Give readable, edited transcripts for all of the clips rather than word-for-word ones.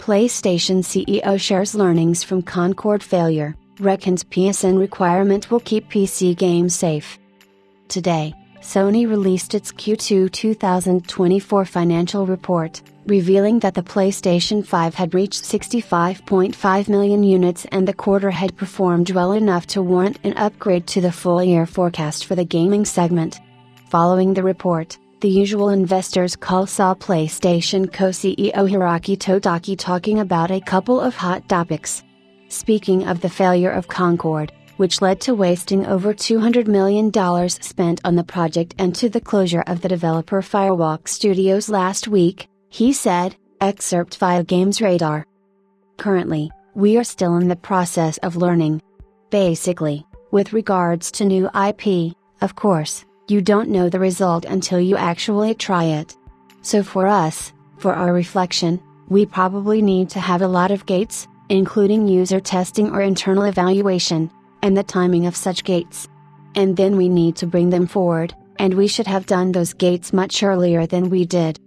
PlayStation CEO shares learnings from Concord failure, reckons PSN requirement will keep PC games safe. Today, Sony released its Q2 2024 financial report, revealing that the PlayStation 5 had reached 65.5 million units and the quarter had performed well enough to warrant an upgrade to the full-year forecast for the gaming segment. Following the report, the usual investors' call saw PlayStation co-CEO Hiroki Todaki talking about a couple of hot topics. Speaking of the failure of Concord, which led to wasting over $200 million spent on the project and to the closure of the developer Firewalk Studios last week, he said, excerpt via Games Radar. Currently, we are still in the process of learning. Basically, with regards to new IP, of course, you don't know the result until you actually try it. So for us, for our reflection, we probably need to have a lot of gates, including user testing or internal evaluation, and the timing of such gates. And then we need to bring them forward, and we should have done those gates much earlier than we did.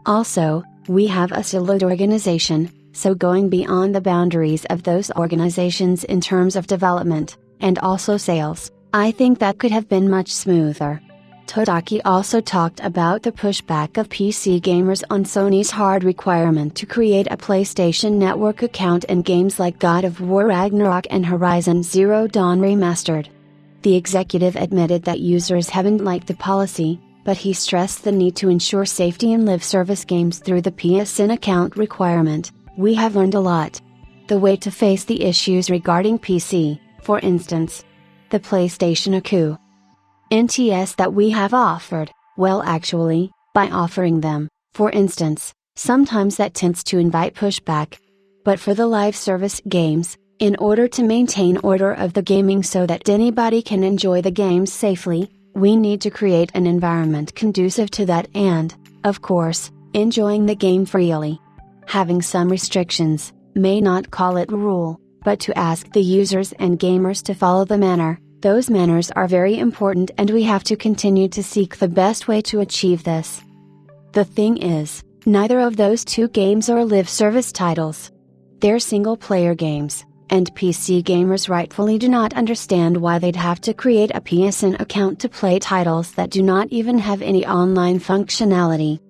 Also, we have a siloed organization, so going beyond the boundaries of those organizations in terms of development, and also sales, I think that could have been much smoother. Todaki also talked about the pushback of PC gamers on Sony's hard requirement to create a PlayStation Network account and games like God of War Ragnarok and Horizon Zero Dawn Remastered. The executive admitted that users haven't liked the policy, but he stressed the need to ensure safety in live service games through the PSN account requirement. We have learned a lot. The way to face the issues regarding PC, for instance. The PlayStation account NTS that we have offered, well actually, by offering them, for instance, sometimes that tends to invite pushback. But for the live service games, in order to maintain order of the gaming so that anybody can enjoy the games safely, we need to create an environment conducive to that and, of course, enjoying the game freely. Having some restrictions, may not call it a rule, but to ask the users and gamers to follow the manner. Those manners are very important and we have to continue to seek the best way to achieve this. The thing is, neither of those two games are live service titles. They're single-player games, and PC gamers rightfully do not understand why they'd have to create a PSN account to play titles that do not even have any online functionality.